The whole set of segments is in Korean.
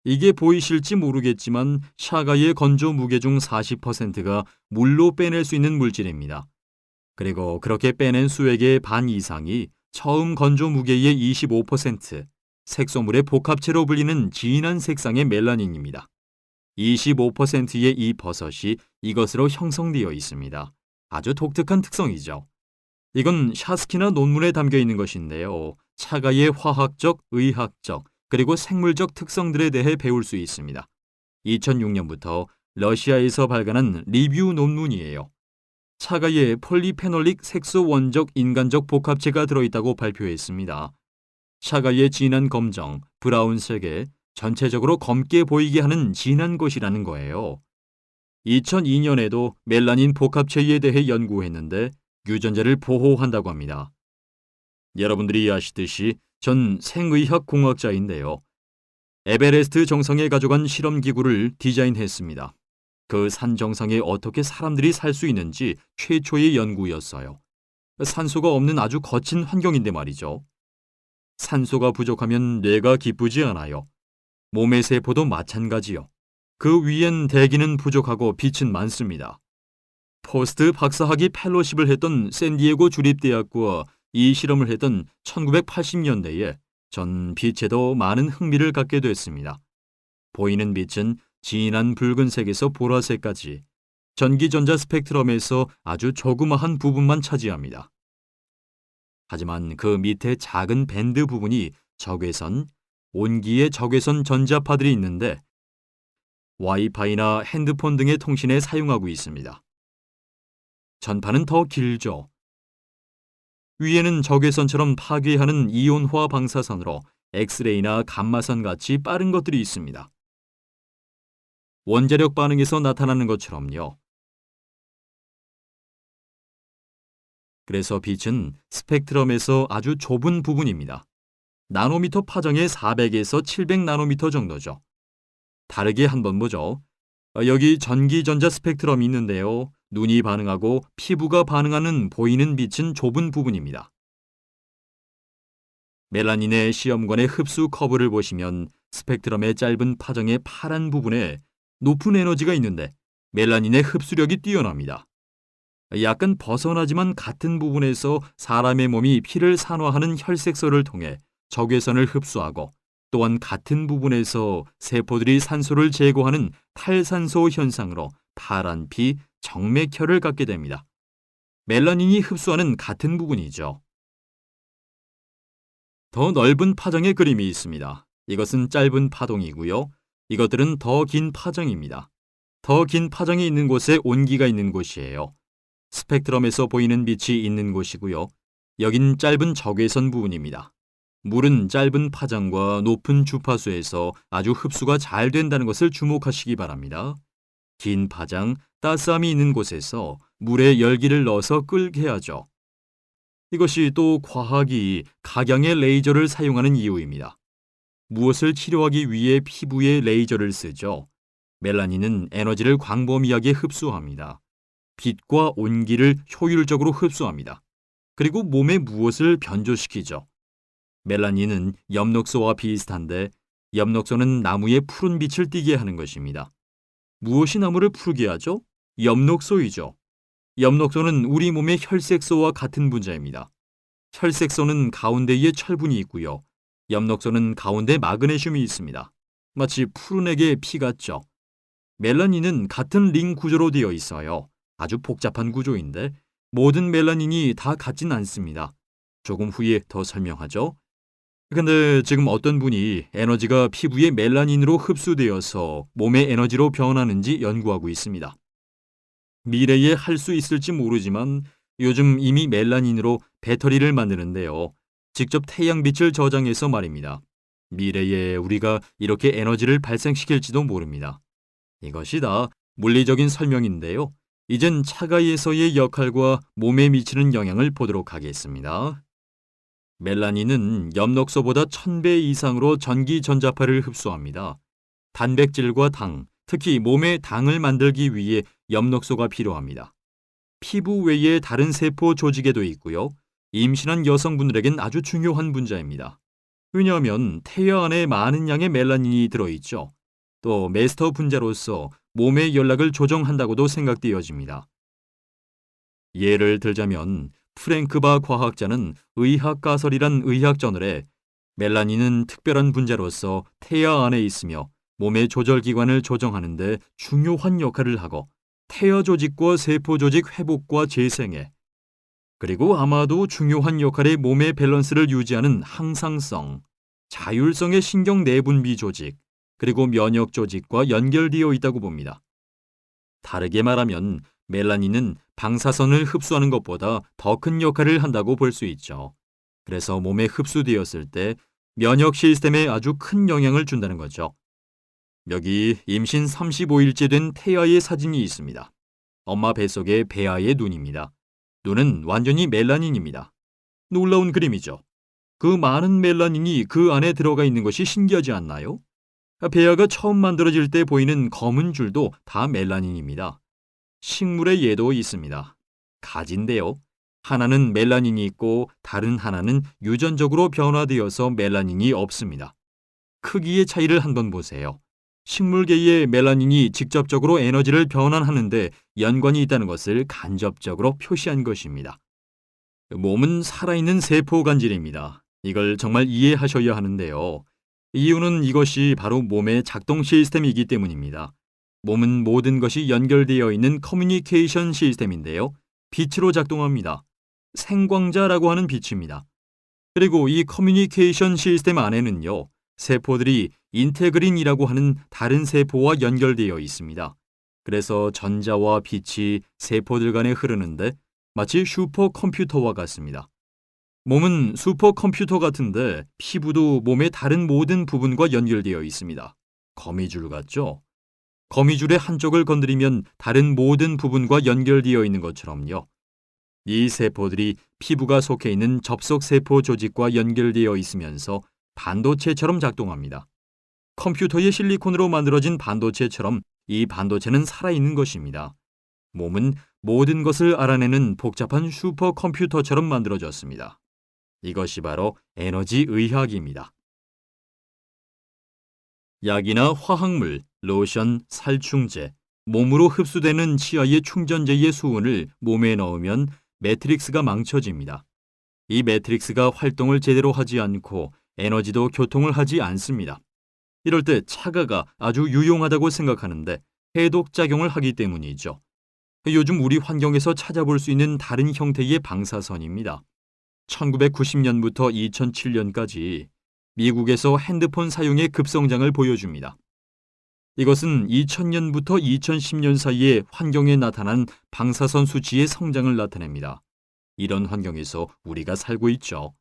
이게 보이실지 모르겠지만 샤가이의 건조 무게 중 40%가 물로 빼낼 수 있는 물질입니다. 그리고 그렇게 빼낸 수액의 반 이상이 처음 건조 무게의 25%, 색소물의 복합체로 불리는 진한 색상의 멜라닌입니다. 25%의 이 버섯이 이것으로 형성되어 있습니다. 아주 독특한 특성이죠. 이건 샤스키나 논문에 담겨 있는 것인데요. 차가의 화학적, 의학적, 그리고 생물적 특성들에 대해 배울 수 있습니다. 2006년부터 러시아에서 발간한 리뷰 논문이에요. 차가에 폴리페놀릭 색소 원적 인간적 복합체가 들어있다고 발표했습니다. 차가의 진한 검정, 브라운색에 전체적으로 검게 보이게 하는 진한 것이라는 거예요. 2002년에도 멜라닌 복합체에 대해 연구했는데 유전자를 보호한다고 합니다. 여러분들이 아시듯이 전 생의학 공학자인데요. 에베레스트 정상에 가져간 실험기구를 디자인했습니다. 그 산 정상에 어떻게 사람들이 살 수 있는지 최초의 연구였어요. 산소가 없는 아주 거친 환경인데 말이죠. 산소가 부족하면 뇌가 기쁘지 않아요. 몸의 세포도 마찬가지요. 그 위엔 대기는 부족하고 빛은 많습니다. 포스트 박사학위 펠로십을 했던 샌디에고 주립대학과 이 실험을 했던 1980년대에 전 빛에도 많은 흥미를 갖게 됐습니다. 보이는 빛은 진한 붉은색에서 보라색까지 전기전자 스펙트럼에서 아주 조그마한 부분만 차지합니다. 하지만 그 밑에 작은 밴드 부분이 적외선, 온기의 적외선 전자파들이 있는데 와이파이나 핸드폰 등의 통신에 사용하고 있습니다. 전파는 더 길죠. 위에는 적외선처럼 파괴하는 이온화 방사선으로 엑스레이나 감마선 같이 빠른 것들이 있습니다. 원자력 반응에서 나타나는 것처럼요. 그래서 빛은 스펙트럼에서 아주 좁은 부분입니다. 나노미터 파장의 400에서 700 나노미터 정도죠. 다르게 한번 보죠. 여기 전기전자 스펙트럼이 있는데요. 눈이 반응하고 피부가 반응하는 보이는 빛은 좁은 부분입니다. 멜라닌의 시험관의 흡수 커브를 보시면 스펙트럼의 짧은 파장의 파란 부분에 높은 에너지가 있는데 멜라닌의 흡수력이 뛰어납니다. 약간 벗어나지만 같은 부분에서 사람의 몸이 피를 산화하는 혈색소를 통해 적외선을 흡수하고 또한 같은 부분에서 세포들이 산소를 제거하는 탈산소 현상으로 파란 피, 정맥혈을 갖게 됩니다. 멜라닌이 흡수하는 같은 부분이죠. 더 넓은 파장의 그림이 있습니다. 이것은 짧은 파동이고요. 이것들은 더 긴 파장입니다. 더 긴 파장이 있는 곳에 온기가 있는 곳이에요. 스펙트럼에서 보이는 빛이 있는 곳이고요. 여긴 짧은 적외선 부분입니다. 물은 짧은 파장과 높은 주파수에서 아주 흡수가 잘 된다는 것을 주목하시기 바랍니다. 긴 파장, 따스함이 있는 곳에서 물에 열기를 넣어서 끓게 하죠. 이것이 또 과학이 각양의 레이저를 사용하는 이유입니다. 무엇을 치료하기 위해 피부에 레이저를 쓰죠. 멜라닌은 에너지를 광범위하게 흡수합니다. 빛과 온기를 효율적으로 흡수합니다. 그리고 몸에 무엇을 변조시키죠. 멜라닌은 엽록소와 비슷한데 엽록소는 나무에 푸른 빛을 띠게 하는 것입니다. 무엇이 나무를 푸르게 하죠? 엽록소이죠. 엽록소는 우리 몸의 혈색소와 같은 분자입니다. 혈색소는 가운데에 철분이 있고요. 엽록소는 가운데 마그네슘이 있습니다. 마치 푸른 액의 피 같죠. 멜라닌은 같은 링 구조로 되어 있어요. 아주 복잡한 구조인데 모든 멜라닌이 다 같진 않습니다. 조금 후에 더 설명하죠. 근데 지금 어떤 분이 에너지가 피부의 멜라닌으로 흡수되어서 몸의 에너지로 변하는지 연구하고 있습니다. 미래에 할 수 있을지 모르지만 요즘 이미 멜라닌으로 배터리를 만드는데요. 직접 태양빛을 저장해서 말입니다. 미래에 우리가 이렇게 에너지를 발생시킬지도 모릅니다. 이것이 다 물리적인 설명인데요. 이젠 차가이에서의 역할과 몸에 미치는 영향을 보도록 하겠습니다. 멜라닌은 엽록소보다 1000배 이상으로 전기 전자파를 흡수합니다. 단백질과 당, 특히 몸에 당을 만들기 위해 엽록소가 필요합니다. 피부 외에 다른 세포 조직에도 있고요. 임신한 여성분들에겐 아주 중요한 분자입니다. 왜냐하면 태아 안에 많은 양의 멜라닌이 들어있죠. 또 마스터 분자로서 몸의 연락을 조정한다고도 생각되어집니다. 예를 들자면 프랭크바 과학자는 의학가설이란 의학저널에 멜라닌은 특별한 분자로서 태아 안에 있으며 몸의 조절기관을 조정하는 데 중요한 역할을 하고 태아 조직과 세포 조직 회복과 재생에 그리고 아마도 중요한 역할의 몸의 밸런스를 유지하는 항상성, 자율성의 신경 내분비 조직, 그리고 면역 조직과 연결되어 있다고 봅니다. 다르게 말하면 멜라닌은 방사선을 흡수하는 것보다 더 큰 역할을 한다고 볼 수 있죠. 그래서 몸에 흡수되었을 때 면역 시스템에 아주 큰 영향을 준다는 거죠. 여기 임신 35일째 된 태아의 사진이 있습니다. 엄마 뱃속의 배아의 눈입니다. 눈은 완전히 멜라닌입니다. 놀라운 그림이죠. 그 많은 멜라닌이 그 안에 들어가 있는 것이 신기하지 않나요? 배아가 처음 만들어질 때 보이는 검은 줄도 다 멜라닌입니다. 식물의 예도 있습니다. 가지인데요. 하나는 멜라닌이 있고 다른 하나는 유전적으로 변화되어서 멜라닌이 없습니다. 크기의 차이를 한번 보세요. 식물계의 멜라닌이 직접적으로 에너지를 변환하는데 연관이 있다는 것을 간접적으로 표시한 것입니다. 몸은 살아있는 세포 간질입니다. 이걸 정말 이해하셔야 하는데요. 이유는 이것이 바로 몸의 작동 시스템이기 때문입니다. 몸은 모든 것이 연결되어 있는 커뮤니케이션 시스템인데요. 빛으로 작동합니다. 생광자라고 하는 빛입니다. 그리고 이 커뮤니케이션 시스템 안에는요. 세포들이 인테그린이라고 하는 다른 세포와 연결되어 있습니다. 그래서 전자와 빛이 세포들 간에 흐르는데 마치 슈퍼컴퓨터와 같습니다. 몸은 슈퍼컴퓨터 같은데 피부도 몸의 다른 모든 부분과 연결되어 있습니다. 거미줄 같죠? 거미줄의 한쪽을 건드리면 다른 모든 부분과 연결되어 있는 것처럼요. 이 세포들이 피부가 속해 있는 접속세포 조직과 연결되어 있으면서 반도체처럼 작동합니다. 컴퓨터의 실리콘으로 만들어진 반도체처럼 이 반도체는 살아있는 것입니다. 몸은 모든 것을 알아내는 복잡한 슈퍼컴퓨터처럼 만들어졌습니다. 이것이 바로 에너지 의학입니다. 약이나 화학물, 로션, 살충제, 몸으로 흡수되는 치아의 충전재의 수은을 몸에 넣으면 매트릭스가 망쳐집니다. 이 매트릭스가 활동을 제대로 하지 않고 에너지도 교통을 하지 않습니다. 이럴 때 차가가 아주 유용하다고 생각하는데 해독작용을 하기 때문이죠. 요즘 우리 환경에서 찾아볼 수 있는 다른 형태의 방사선입니다. 1990년부터 2007년까지 미국에서 핸드폰 사용의 급성장을 보여줍니다. 이것은 2000년부터 2010년 사이에 환경에 나타난 방사선 수치의 성장을 나타냅니다. 이런 환경에서 우리가 살고 있죠.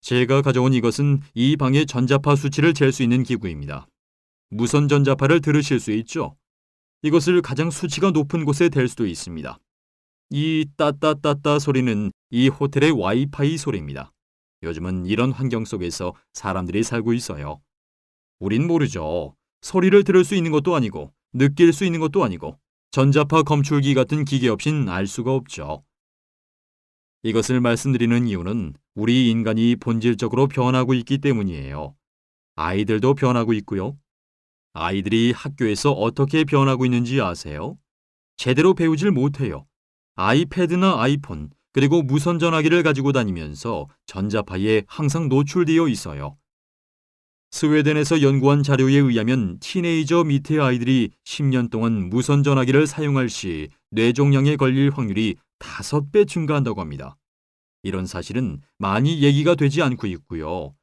제가 가져온 이것은 이 방의 전자파 수치를 잴 수 있는 기구입니다. 무선 전자파를 들으실 수 있죠? 이것을 가장 수치가 높은 곳에 댈 수도 있습니다. 이 따따따따 소리는 이 호텔의 와이파이 소리입니다. 요즘은 이런 환경 속에서 사람들이 살고 있어요. 우린 모르죠. 소리를 들을 수 있는 것도 아니고 느낄 수 있는 것도 아니고 전자파 검출기 같은 기계 없인 알 수가 없죠. 이것을 말씀드리는 이유는 우리 인간이 본질적으로 변하고 있기 때문이에요. 아이들도 변하고 있고요. 아이들이 학교에서 어떻게 변하고 있는지 아세요? 제대로 배우질 못해요. 아이패드나 아이폰, 그리고 무선 전화기를 가지고 다니면서 전자파에 항상 노출되어 있어요. 스웨덴에서 연구한 자료에 의하면 티네이저 밑의 아이들이 10년 동안 무선 전화기를 사용할 시 뇌종양에 걸릴 확률이 5배 증가한다고 합니다. 이런 사실은 많이 얘기가 되지 않고 있고요.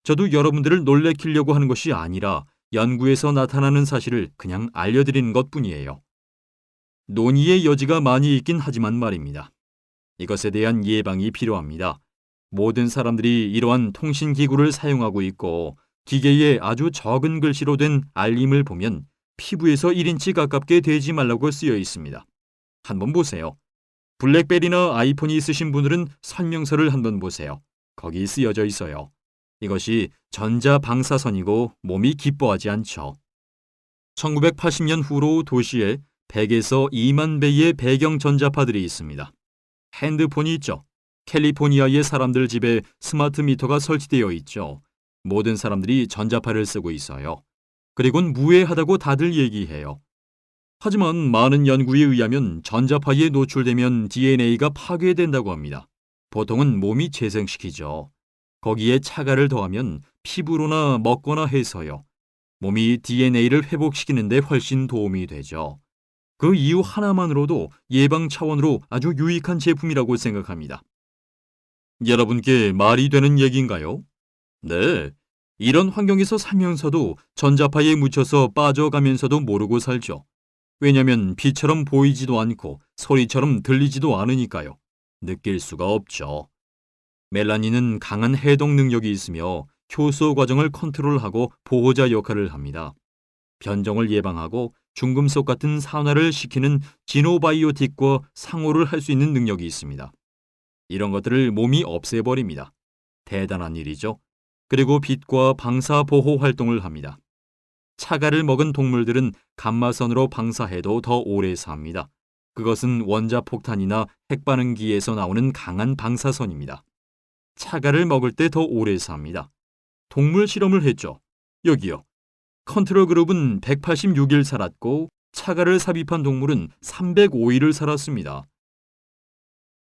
저도 여러분들을 놀래키려고 하는 것이 아니라 연구에서 나타나는 사실을 그냥 알려드리는 것뿐이에요. 논의의 여지가 많이 있긴 하지만 말입니다. 이것에 대한 예방이 필요합니다. 모든 사람들이 이러한 통신기구를 사용하고 있고 기계에 아주 적은 글씨로 된 알림을 보면 피부에서 1인치 가깝게 대지 말라고 쓰여 있습니다. 한번 보세요. 블랙베리나 아이폰이 있으신 분들은 설명서를 한번 보세요. 거기 쓰여져 있어요. 이것이 전자방사선이고 몸이 기뻐하지 않죠. 1980년 후로 도시에 100에서 2만 배의 배경 전자파들이 있습니다. 핸드폰이 있죠. 캘리포니아의 사람들 집에 스마트 미터가 설치되어 있죠. 모든 사람들이 전자파를 쓰고 있어요. 그리곤 무해하다고 다들 얘기해요. 하지만 많은 연구에 의하면 전자파에 노출되면 DNA가 파괴된다고 합니다. 보통은 몸이 재생시키죠. 거기에 차가를 더하면 피부로나 먹거나 해서요. 몸이 DNA를 회복시키는 데 훨씬 도움이 되죠. 그 이유 하나만으로도 예방 차원으로 아주 유익한 제품이라고 생각합니다. 여러분께 말이 되는 얘기인가요? 네. 이런 환경에서 살면서도 전자파에 묻혀서 빠져가면서도 모르고 살죠. 왜냐면 빛처럼 보이지도 않고 소리처럼 들리지도 않으니까요. 느낄 수가 없죠. 멜라닌은 강한 해독 능력이 있으며 효소 과정을 컨트롤하고 보호자 역할을 합니다. 변종을 예방하고 중금속 같은 산화를 시키는 지노바이오틱과 상호를 할 수 있는 능력이 있습니다. 이런 것들을 몸이 없애버립니다. 대단한 일이죠. 그리고 빛과 방사 보호 활동을 합니다. 차가를 먹은 동물들은 감마선으로 방사해도 더 오래 삽니다. 그것은 원자폭탄이나 핵반응기에서 나오는 강한 방사선입니다. 차가를 먹을 때 더 오래 삽니다. 동물 실험을 했죠. 여기요. 컨트롤 그룹은 186일 살았고 차가를 삽입한 동물은 305일을 살았습니다.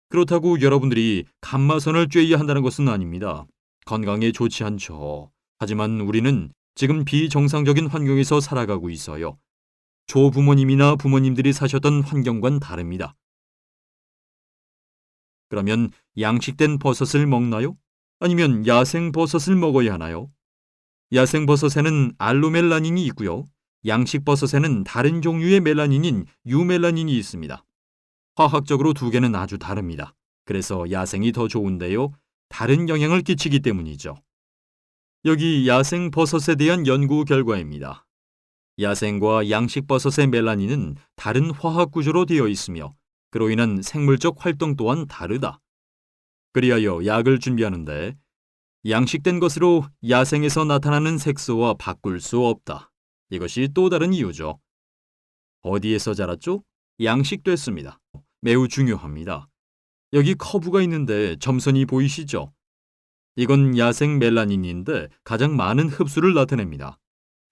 그렇다고 여러분들이 감마선을 쬐야 한다는 것은 아닙니다. 건강에 좋지 않죠. 하지만 우리는 지금 비정상적인 환경에서 살아가고 있어요. 조부모님이나 부모님들이 사셨던 환경과는 다릅니다. 그러면 양식된 버섯을 먹나요? 아니면 야생 버섯을 먹어야 하나요? 야생 버섯에는 알로멜라닌이 있고요. 양식 버섯에는 다른 종류의 멜라닌인 유멜라닌이 있습니다. 화학적으로 두 개는 아주 다릅니다. 그래서 야생이 더 좋은데요. 다른 영향을 끼치기 때문이죠. 여기 야생 버섯에 대한 연구 결과입니다. 야생과 양식 버섯의 멜라닌은 다른 화학 구조로 되어 있으며 그로 인한 생물적 활동 또한 다르다. 그리하여 약을 준비하는데 양식된 것으로 야생에서 나타나는 색소와 바꿀 수 없다. 이것이 또 다른 이유죠. 어디에서 자랐죠? 양식됐습니다. 매우 중요합니다. 여기 커브가 있는데 점선이 보이시죠? 이건 야생 멜라닌인데 가장 많은 흡수를 나타냅니다.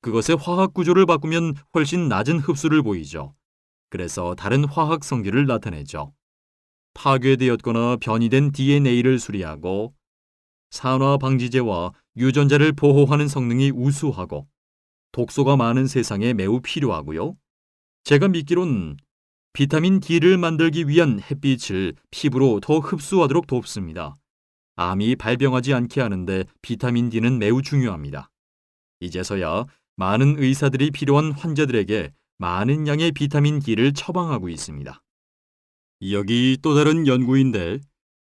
그것의 화학 구조를 바꾸면 훨씬 낮은 흡수를 보이죠. 그래서 다른 화학 성질을 나타내죠. 파괴되었거나 변이된 DNA를 수리하고 산화 방지제와 유전자를 보호하는 성능이 우수하고 독소가 많은 세상에 매우 필요하고요. 제가 믿기론 비타민 D를 만들기 위한 햇빛을 피부로 더 흡수하도록 돕습니다. 암이 발병하지 않게 하는데 비타민 D는 매우 중요합니다. 이제서야 많은 의사들이 필요한 환자들에게 많은 양의 비타민 D를 처방하고 있습니다. 여기 또 다른 연구인데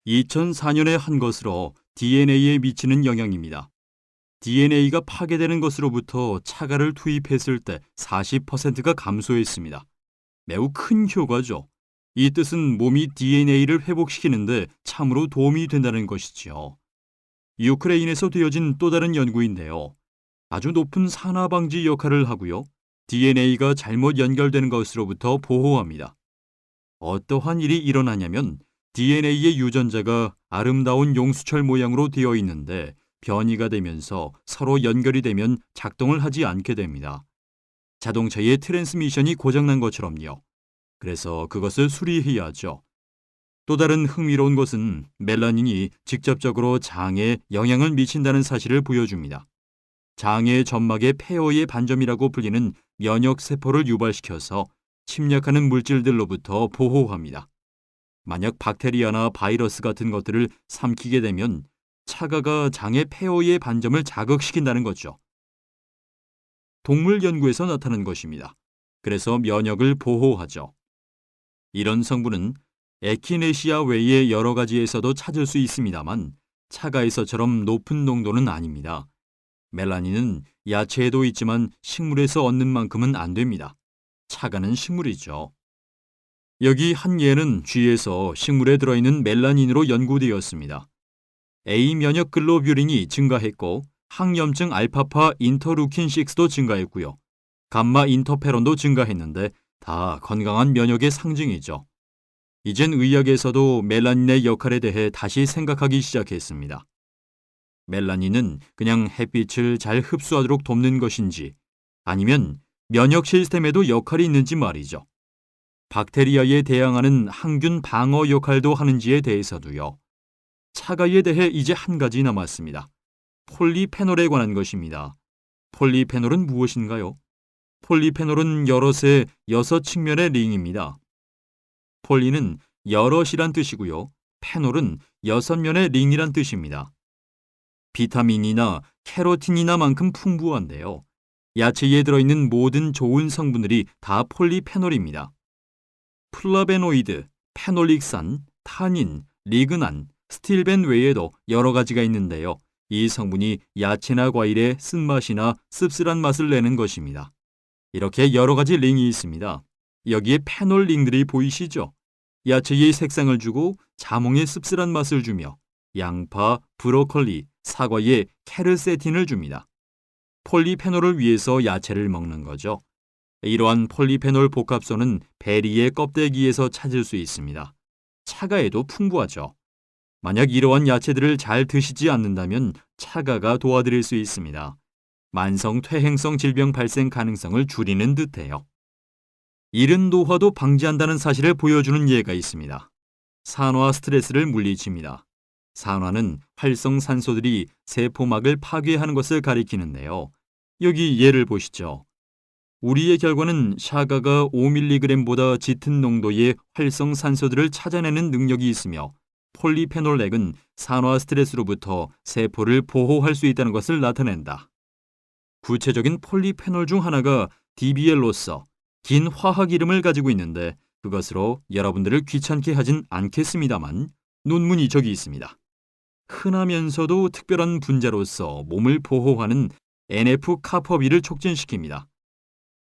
2004년에 한 것으로 DNA에 미치는 영향입니다. DNA가 파괴되는 것으로부터 차가를 투입했을 때 40%가 감소했습니다. 매우 큰 효과죠. 이 뜻은 몸이 DNA를 회복시키는데 참으로 도움이 된다는 것이지요. 유크레인에서 되어진 또 다른 연구인데요. 아주 높은 산화 방지 역할을 하고요. DNA가 잘못 연결되는 것으로부터 보호합니다. 어떠한 일이 일어나냐면 DNA의 유전자가 아름다운 용수철 모양으로 되어 있는데 변이가 되면서 서로 연결이 되면 작동을 하지 않게 됩니다. 자동차의 트랜스미션이 고장난 것처럼요. 그래서 그것을 수리해야 하죠. 또 다른 흥미로운 것은 멜라닌이 직접적으로 장에 영향을 미친다는 사실을 보여줍니다. 장의 점막의 폐허의 반점이라고 불리는 면역세포를 유발시켜서 침략하는 물질들로부터 보호합니다. 만약 박테리아나 바이러스 같은 것들을 삼키게 되면 차가가 장의 폐허의 반점을 자극시킨다는 거죠. 동물 연구에서 나타난 것입니다. 그래서 면역을 보호하죠. 이런 성분은 에키네시아 외의 여러 가지에서도 찾을 수 있습니다만 차가에서처럼 높은 농도는 아닙니다. 멜라닌은 야채에도 있지만 식물에서 얻는 만큼은 안 됩니다. 차가는 식물이죠. 여기 한 예는 쥐에서 식물에 들어있는 멜라닌으로 연구되었습니다. A 면역 글로뷸린이 증가했고 항염증 알파파 인터루킨 6도 증가했고요. 감마 인터페론도 증가했는데 다 건강한 면역의 상징이죠. 이젠 의학에서도 멜라닌의 역할에 대해 다시 생각하기 시작했습니다. 멜라닌은 그냥 햇빛을 잘 흡수하도록 돕는 것인지 아니면 면역 시스템에도 역할이 있는지 말이죠. 박테리아에 대항하는 항균 방어 역할도 하는지에 대해서도요. 차가위에 대해 이제 한 가지 남았습니다. 폴리페놀에 관한 것입니다. 폴리페놀은 무엇인가요? 폴리페놀은 여럿의 6측면의 링입니다. 폴리는 여럿이란 뜻이고요. 페놀은 6면의 링이란 뜻입니다. 비타민이나 캐로틴이나만큼 풍부한데요. 야채에 들어있는 모든 좋은 성분들이 다 폴리페놀입니다. 플라베노이드, 페놀릭산, 타닌, 리그난, 스틸벤 외에도 여러 가지가 있는데요. 이 성분이 야채나 과일의 쓴맛이나 씁쓸한 맛을 내는 것입니다. 이렇게 여러 가지 링이 있습니다. 여기에 페놀 링들이 보이시죠? 야채의 색상을 주고 자몽의 씁쓸한 맛을 주며 양파, 브로콜리, 사과에 케르세틴을 줍니다. 폴리페놀을 위해서 야채를 먹는 거죠. 이러한 폴리페놀 복합소는 베리의 껍데기에서 찾을 수 있습니다. 차가에도 풍부하죠. 만약 이러한 야채들을 잘 드시지 않는다면 차가가 도와드릴 수 있습니다. 만성 퇴행성 질병 발생 가능성을 줄이는 듯해요. 이른 노화도 방지한다는 사실을 보여주는 예가 있습니다. 산화 스트레스를 물리칩니다. 산화는 활성산소들이 세포막을 파괴하는 것을 가리키는데요. 여기 예를 보시죠. 우리의 결과는 샤가가 5mg보다 짙은 농도의 활성산소들을 찾아내는 능력이 있으며 폴리페놀액은 산화 스트레스로부터 세포를 보호할 수 있다는 것을 나타낸다. 구체적인 폴리페놀 중 하나가 DBL로서 긴 화학 이름을 가지고 있는데 그것으로 여러분들을 귀찮게 하진 않겠습니다만 논문이 저기 있습니다. 흔하면서도 특별한 분자로서 몸을 보호하는 NF-카퍼비를 촉진시킵니다.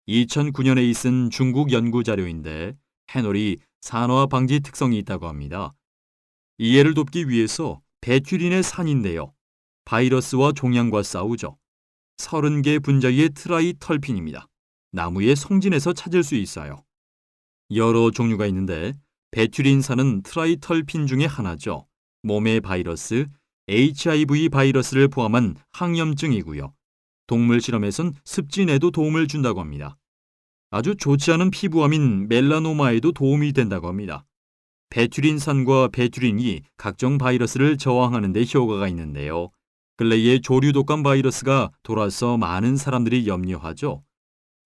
2009년에 있은 중국 연구 자료인데 페놀이 산화 방지 특성이 있다고 합니다. 이해를 돕기 위해서 베튜린의 산인데요. 바이러스와 종양과 싸우죠. 30개 분자의 트라이털핀입니다. 나무의 송진에서 찾을 수 있어요. 여러 종류가 있는데 베튜린산은 트라이털핀 중에 하나죠. 몸의 바이러스, HIV 바이러스를 포함한 항염증이고요. 동물 실험에선 습진에도 도움을 준다고 합니다. 아주 좋지 않은 피부암인 멜라노마에도 도움이 된다고 합니다. 베튜린산과 베튜린이 각종 바이러스를 저항하는 데 효과가 있는데요. 근래에 조류독감 바이러스가 돌아서 많은 사람들이 염려하죠.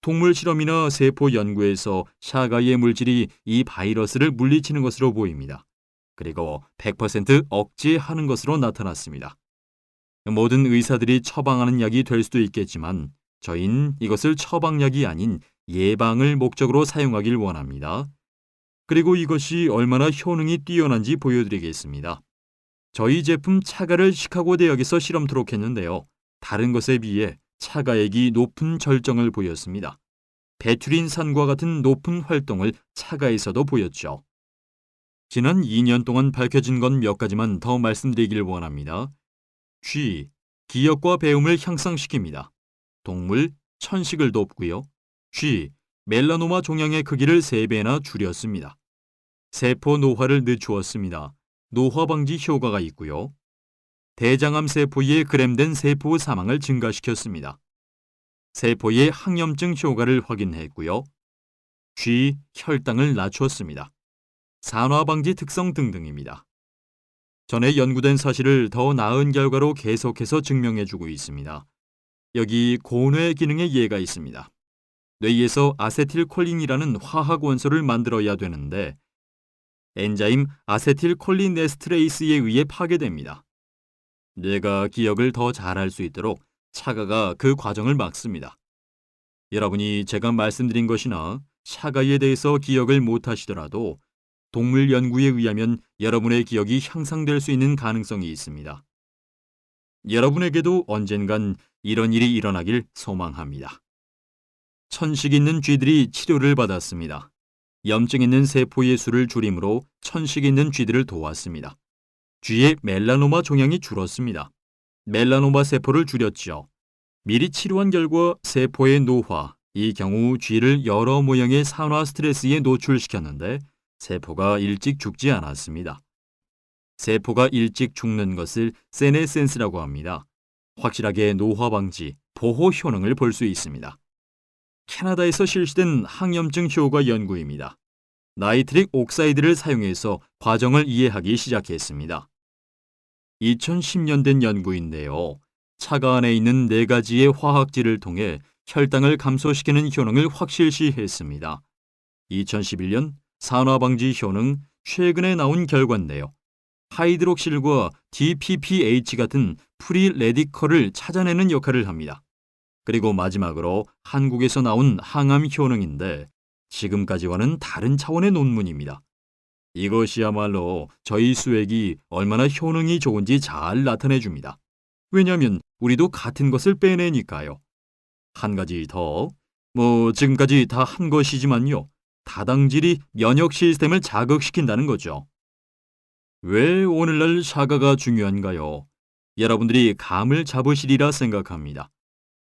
동물 실험이나 세포 연구에서 샤가의 물질이 이 바이러스를 물리치는 것으로 보입니다. 그리고 100% 억제하는 것으로 나타났습니다. 모든 의사들이 처방하는 약이 될 수도 있겠지만 저희는 이것을 처방약이 아닌 예방을 목적으로 사용하길 원합니다. 그리고 이것이 얼마나 효능이 뛰어난지 보여드리겠습니다. 저희 제품 차가를 시카고 대학에서 실험토록 했는데요. 다른 것에 비해 차가액이 높은 절정을 보였습니다. 베튜린산과 같은 높은 활동을 차가에서도 보였죠. 지난 2년 동안 밝혀진 건 몇 가지만 더 말씀드리길 원합니다. G, 기억과 배움을 향상시킵니다. 동물, 천식을 돕고요. G, 멜라노마 종양의 크기를 3배나 줄였습니다. 세포 노화를 늦추었습니다. 노화 방지 효과가 있고요. 대장암 세포에 그램된 세포 사망을 증가시켰습니다. 세포의 항염증 효과를 확인했고요. G, 혈당을 낮추었습니다. 산화 방지 특성 등등입니다. 전에 연구된 사실을 더 나은 결과로 계속해서 증명해주고 있습니다. 여기 고뇌 기능의 예가 있습니다. 뇌에서 아세틸콜린이라는 화학 원소를 만들어야 되는데 엔자임 아세틸콜린에스트레이스에 의해 파괴됩니다. 뇌가 기억을 더 잘할 수 있도록 차가가 그 과정을 막습니다. 여러분이 제가 말씀드린 것이나 샤가에 대해서 기억을 못하시더라도 동물 연구에 의하면 여러분의 기억이 향상될 수 있는 가능성이 있습니다. 여러분에게도 언젠간 이런 일이 일어나길 소망합니다. 천식 있는 쥐들이 치료를 받았습니다. 염증 있는 세포의 수를 줄임으로 천식 있는 쥐들을 도왔습니다. 쥐의 멜라노마 종양이 줄었습니다. 멜라노마 세포를 줄였죠. 미리 치료한 결과 세포의 노화, 이 경우 쥐를 여러 모형의 산화 스트레스에 노출시켰는데 세포가 일찍 죽지 않았습니다. 세포가 일찍 죽는 것을 세네센스라고 합니다. 확실하게 노화 방지, 보호 효능을 볼 수 있습니다. 캐나다에서 실시된 항염증 효과 연구입니다. 나이트릭 옥사이드를 사용해서 과정을 이해하기 시작했습니다. 2010년 된 연구인데요. 차가 안에 있는 4가지의 화학질을 통해 혈당을 감소시키는 효능을 확실시했습니다. 2011년 산화방지 효능 최근에 나온 결과인데요. 하이드록실과 DPPH 같은 프리 레디컬을 찾아내는 역할을 합니다. 그리고 마지막으로 한국에서 나온 항암 효능인데 지금까지와는 다른 차원의 논문입니다. 이것이야말로 저희 수액이 얼마나 효능이 좋은지 잘 나타내 줍니다. 왜냐하면 우리도 같은 것을 빼내니까요. 한 가지 더, 지금까지 다 한 것이지만요. 다당질이 면역 시스템을 자극시킨다는 거죠. 왜 오늘날 샤가가 중요한가요? 여러분들이 감을 잡으시리라 생각합니다.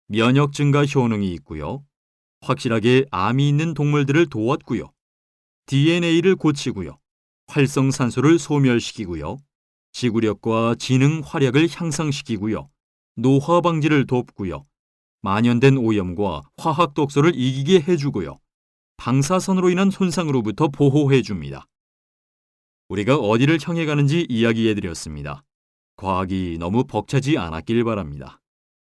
면역 증가 효능이 있고요. 확실하게 암이 있는 동물들을 도왔고요. DNA를 고치고요. 활성산소를 소멸시키고요. 지구력과 지능 활약을 향상시키고요. 노화 방지를 돕고요. 만연된 오염과 화학 독소를 이기게 해주고요. 방사선으로 인한 손상으로부터 보호해줍니다. 우리가 어디를 향해 가는지 이야기해드렸습니다. 과학이 너무 벅차지 않았길 바랍니다.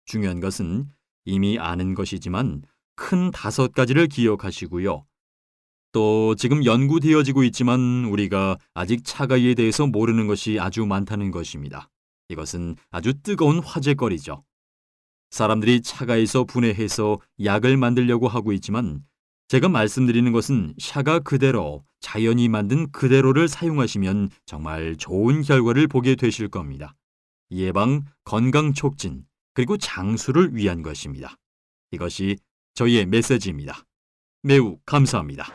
중요한 것은 이미 아는 것이지만 큰 5가지를 기억하시고요. 또 지금 연구되어지고 있지만 우리가 아직 차가이에 대해서 모르는 것이 아주 많다는 것입니다. 이것은 아주 뜨거운 화제거리죠. 사람들이 차가에서 분해해서 약을 만들려고 하고 있지만 제가 말씀드리는 것은 샤가 그대로 자연이 만든 그대로를 사용하시면 정말 좋은 결과를 보게 되실 겁니다. 예방, 건강 촉진, 그리고 장수를 위한 것입니다. 이것이 저희의 메시지입니다. 매우 감사합니다.